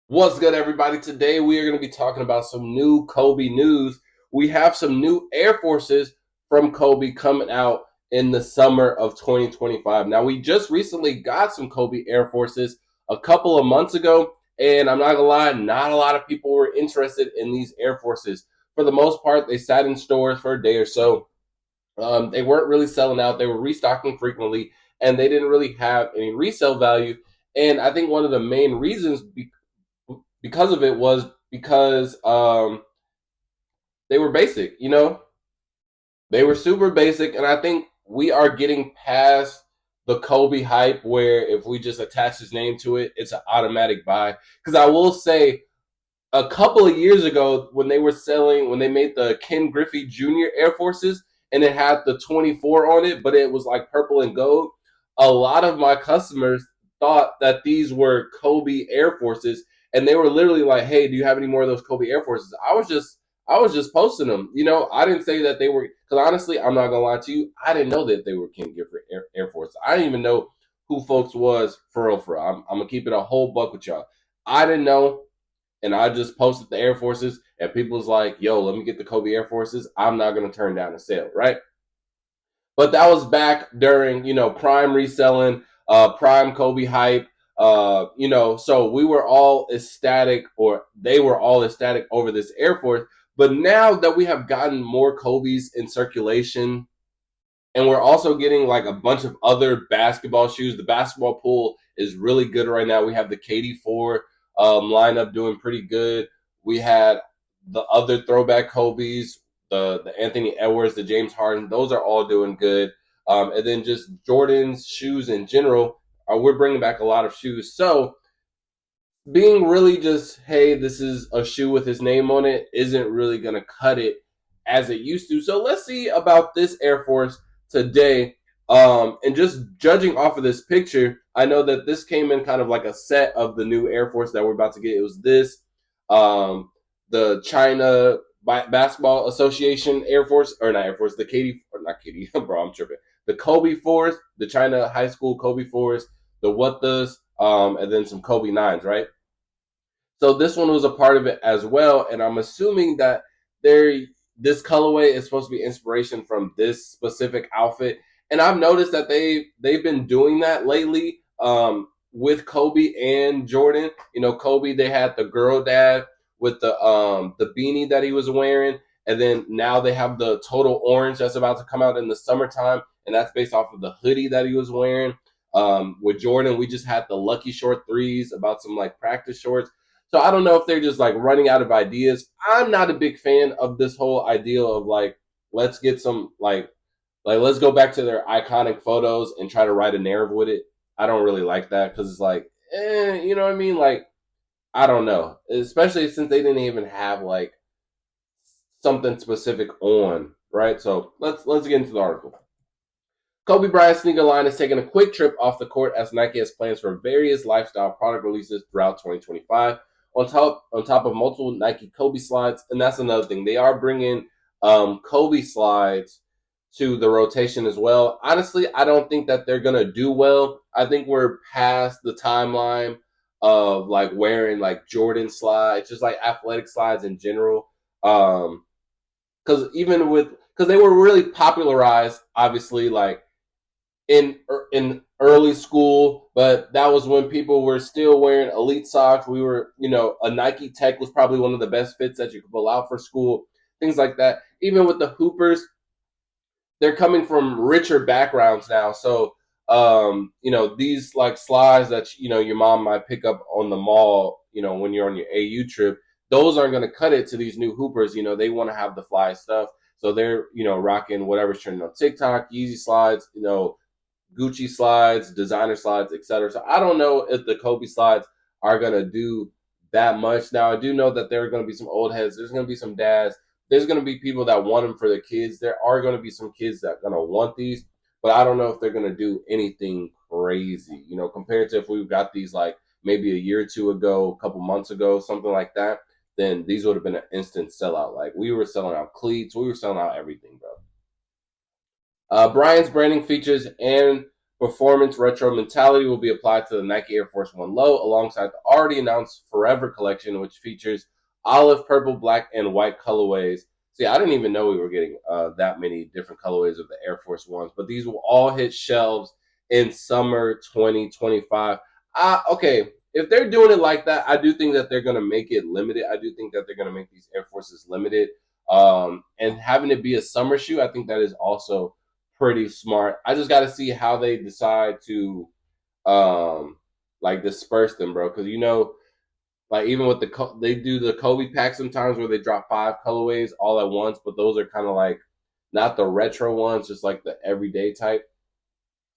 What's good, everybody? Today we are going to be talking about some new Kobe news. We have some new Air Forces from Kobe coming out in the summer of 2025. Now, we just recently got some Kobe Air Forces a couple of months ago, and I'm not going to lie, not a lot of people were interested in these Air Forces. For the most part, they sat in stores for a day or so. They weren't really selling out, they were restocking frequently, and they didn't really have any resale value. And I think one of the main reasons because of it was because they were basic. They were super basic, and I think we are getting past the Kobe hype where if we just attach his name to it, it's an automatic buy. Because I will say, a couple of years ago, when they made the Ken Griffey Jr. Air Forces, and it had the 24 on it, but it was like purple and gold. A lot of my customers thought that these were Kobe Air Forces, and they were literally like, "Hey, do you have any more of those Kobe Air Forces?" I was just posting them. I didn't say that they were, because honestly, I'm not gonna lie to you, I didn't know that they were Ken Griffey Air Force. I didn't even know who folks was for real. For real. I'm gonna keep it a whole buck with y'all. I didn't know, and I just posted the Air Forces, and people was like, "Yo, let me get the Kobe Air Forces." I'm not gonna turn down a sale, right? But that was back during prime reselling, prime Kobe hype. So we were all ecstatic, or they were all ecstatic over this Air Force. But now that we have gotten more Kobe's in circulation, and we're also getting like a bunch of other basketball shoes. The basketball pool is really good right now. We have the KD4 lineup doing pretty good. We had the other throwback Kobe's, the Anthony Edwards, the James Harden. Those are all doing good. And then just Jordan's shoes in general. We're bringing back a lot of shoes. So being really just, hey, this is a shoe with his name on it, isn't really going to cut it as it used to. So let's see about this Air Force today. And just judging off of this picture, I know that this came in kind of like a set of the new Air Force that we're about to get. It was this, the China Basketball Association Air Force, or not Air Force, the KD, or not KD, bro, I'm tripping. The Kobe Force, the China High School Kobe Force, the What Does, and then some Kobe Nines, right? So this one was a part of it as well, and I'm assuming that there this colorway is supposed to be inspiration from this specific outfit. And I've noticed that they've been doing that lately, with Kobe and Jordan. Kobe, they had the girl dad with the beanie that he was wearing, and then now they have the total orange that's about to come out in the summertime, and that's based off of the hoodie that he was wearing. With Jordan, we just had the lucky short threes, about some like practice shorts. So I don't know if they're just like running out of ideas. I'm not a big fan of this whole idea of like, let's get some like let's go back to their iconic photos and try to write a narrative with it. I don't really like that, because it's like, you know what I mean? Like, I don't know, especially since they didn't even have like something specific on, right? So let's get into the article. Kobe Bryant sneaker line is taking a quick trip off the court as Nike has plans for various lifestyle product releases throughout 2025. On top of multiple Nike Kobe slides, and that's another thing. They are bringing Kobe slides to the rotation as well. Honestly, I don't think that they're gonna do well. I think we're past the timeline of like wearing like Jordan slides, just like athletic slides in general. Because because they were really popularized, obviously, like in early school, but that was when people were still wearing elite socks. We were, a Nike Tech was probably one of the best fits that you could pull out for school, things like that. Even with the Hoopers, they're coming from richer backgrounds now. So, these like slides that your mom might pick up on the mall, when you're on your AU trip, those aren't going to cut it to these new Hoopers. They want to have the fly stuff, so they're rocking whatever's trending on TikTok, Yeezy slides, Gucci slides, designer slides, etc. So I don't know if the Kobe slides are gonna do that much. Now I do know that there are gonna be some old heads. There's gonna be some dads. There's gonna be people that want them for their kids. There are gonna be some kids that are gonna want these, but I don't know if they're gonna do anything crazy. Compared to if we've got these like maybe a year or two ago, a couple months ago, something like that. Then these would have been an instant sellout. Like we were selling out cleats, we were selling out everything, bro. Brian's branding features and Performance retro mentality will be applied to the Nike Air Force 1 Low alongside the already announced Forever collection, which features olive, purple, black, and white colorways. See, I didn't even know we were getting that many different colorways of the Air Force Ones, but these will all hit shelves in summer 2025. Okay, if they're doing it like that, I do think that they're going to make it limited. I do think that they're going to make these Air Forces limited. And having it be a summer shoe, I think that is also pretty smart. I just got to see how they decide to um like disperse them, bro. Because like even with they do the Kobe pack sometimes where they drop 5 colorways all at once, but those are kind of like not the retro ones, just like the everyday type.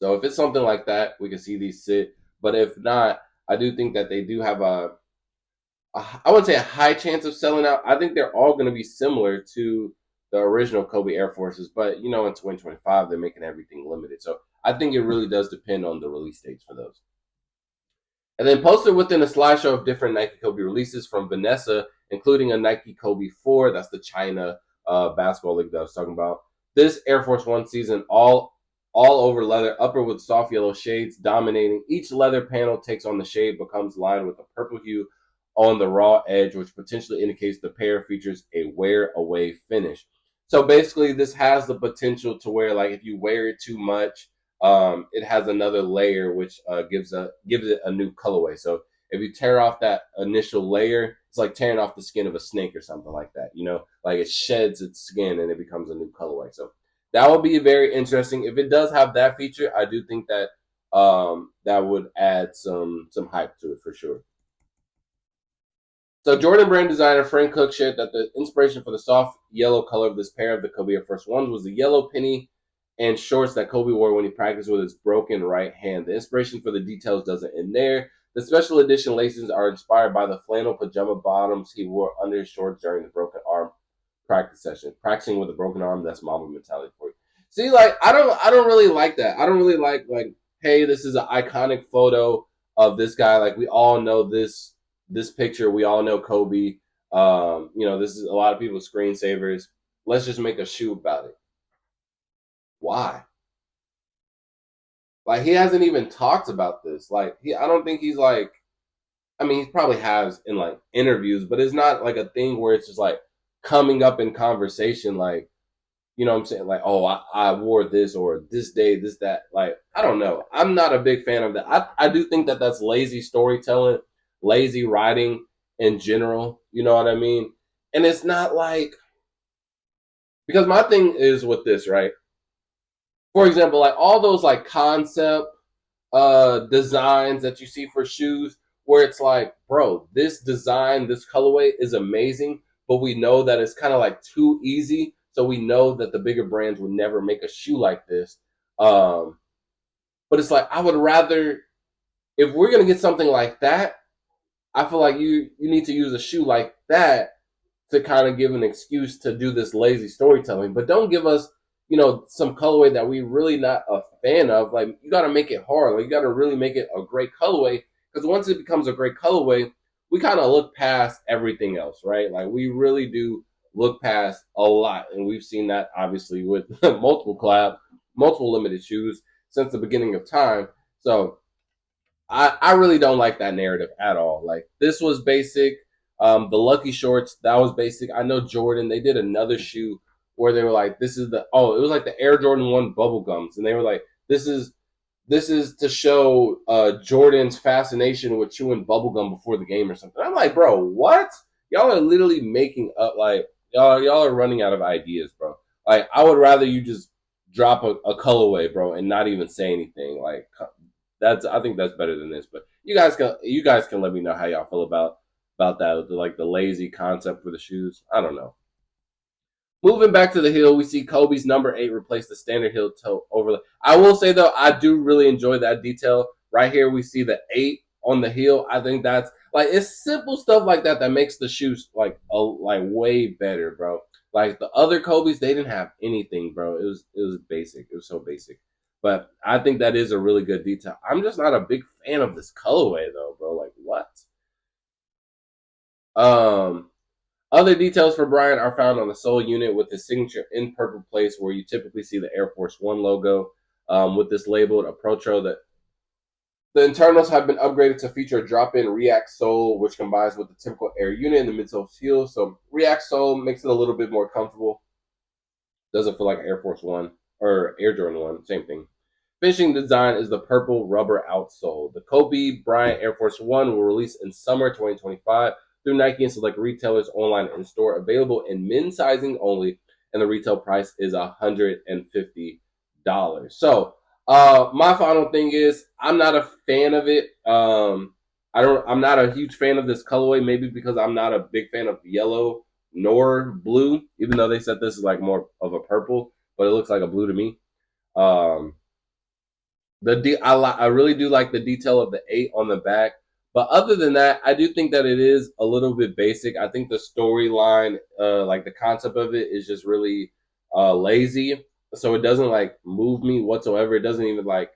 So if it's something like that, we can see these sit. But if not, I do think that they do have I wouldn't say a high chance of selling out. I think they're all going to be similar to the original Kobe Air Forces, but in 2025 they're making everything limited. So I think it really does depend on the release dates for those. And then posted within a slideshow of different Nike Kobe releases from Vanessa, including a Nike Kobe 4, that's the China basketball league that I was talking about. This Air Force One season, all over leather, upper with soft yellow shades dominating. Each leather panel takes on the shade, becomes lined with a purple hue on the raw edge, which potentially indicates the pair features a wear away finish. So basically, this has the potential to where, like, if you wear it too much, it has another layer which gives it a new colorway. So if you tear off that initial layer, it's like tearing off the skin of a snake or something like that. Like it sheds its skin and it becomes a new colorway. So that would be very interesting. If it does have that feature, I do think that that would add some hype to it for sure. So Jordan brand designer Frank Cook shared that the inspiration for the soft yellow color of this pair of the Kobe Air Force Ones was the yellow penny and shorts that Kobe wore when he practiced with his broken right hand. The inspiration for the details doesn't end there. The special edition laces are inspired by the flannel pajama bottoms he wore under his shorts during the broken arm practice session. Practicing with a broken arm, that's Mamba mentality for you. See, like I don't really like that. I don't really like, hey, this is an iconic photo of this guy. Like we all know this picture. We all know Kobe. This is a lot of people's screensavers. Let's just make a shoe about it. Why? Like he hasn't even talked about this. Like I don't think he's like. I mean, he probably has in like interviews, but it's not like a thing where it's just like coming up in conversation. Like, you know what I'm saying? Like, oh, I wore this or this day, this, that. Like, I don't know. I'm not a big fan of that. I do think that that's lazy storytelling, lazy writing in general. You know what I mean? And it's not like, because my thing is with this, right? For example, like all those like concept designs that you see for shoes where it's like, bro, this design, this colorway is amazing, but we know that it's kind of like too easy. So we know that the bigger brands would never make a shoe like this. Um, but it's like I would rather, if we're gonna get something like that, I feel like you need to use a shoe like that to kind of give an excuse to do this lazy storytelling. But don't give us, some colorway that we really not a fan of. Like you got to make it hard. Like you got to really make it a great colorway because once it becomes a great colorway, we kind of look past everything else, right? Like we really do look past a lot, and we've seen that obviously with multiple limited shoes since the beginning of time. So I really don't like that narrative at all. Like this was basic. The Lucky Shorts, that was basic. I know Jordan, they did another shoe where they were like, it was like the Air Jordan 1 bubble gums. And they were like, this is to show Jordan's fascination with chewing bubblegum before the game or something. I'm like, bro, what? Y'all are literally making up like y'all are running out of ideas, bro. Like I would rather you just drop a colorway, bro, and not even say anything. Like I think that's better than this. But you guys can let me know how y'all feel about that, like the lazy concept for the shoes. I don't know. Moving back to the heel, we see Kobe's number 8 replace the standard heel toe overlay. I will say though, I do really enjoy that detail. Right here, we see the 8 on the heel. I think that's like it's simple stuff like that that makes the shoes like way better, bro. Like the other Kobe's, they didn't have anything, bro. It was basic. It was so basic. But I think that is a really good detail. I'm just not a big fan of this colorway though, bro. Like what? Um, Other details for Bryant are found on the sole unit with the signature in purple place where you typically see the Air Force One logo. with this labeled a Protro. That the internals have been upgraded to feature a drop-in React sole, which combines with the typical Air unit and the midsole heel. So React sole makes it a little bit more comfortable. Doesn't feel like Air Force One or Air Jordan One, same thing. Finishing design is the purple rubber outsole. The Kobe Bryant Air Force One will release in summer 2025 through Nike and select retailers online and store, available in men's sizing only, and the retail price is $150. So, my final thing is I'm not a fan of it. I'm not a huge fan of this colorway, maybe because I'm not a big fan of yellow nor blue, even though they said this is like more of a purple, but it looks like a blue to me. Um, I really do like the detail of the 8 on the back, but other than that, I do think that it is a little bit basic. I think the storyline, like the concept of it, is just really lazy. So it doesn't like move me whatsoever. It doesn't even like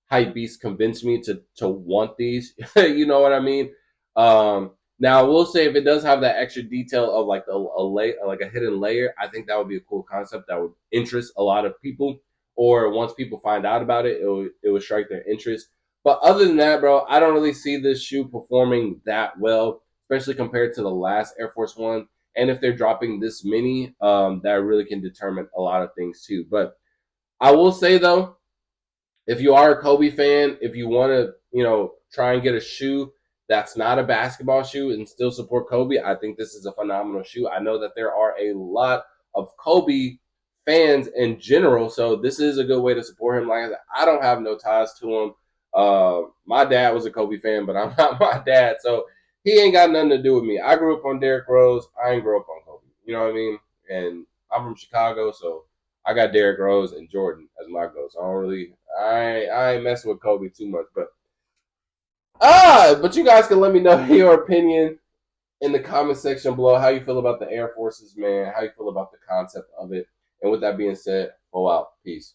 hype beast convince me to want these. You know what I mean? Now I will say if it does have that extra detail of like like a hidden layer, I think that would be a cool concept that would interest a lot of people. Or once people find out about it, it would strike their interest. But other than that, bro, I don't really see this shoe performing that well, especially compared to the last Air Force One. And if they're dropping this many, that really can determine a lot of things too. But I will say though, if you are a Kobe fan, if you want to, try and get a shoe that's not a basketball shoe and still support Kobe, I think this is a phenomenal shoe. I know that there are a lot of Kobe fans in general, so this is a good way to support him. Like I said, I don't have no ties to him. My dad was a Kobe fan, but I'm not my dad, so he ain't got nothing to do with me. I grew up on Derrick Rose. I ain't grow up on Kobe. You know what I mean? And I'm from Chicago, so I got Derrick Rose and Jordan as my goals. I ain't messing with Kobe too much, but you guys can let me know your opinion in the comment section below. How you feel about the Air Forces, man? How you feel about the concept of it? And with that being said, go out. Peace.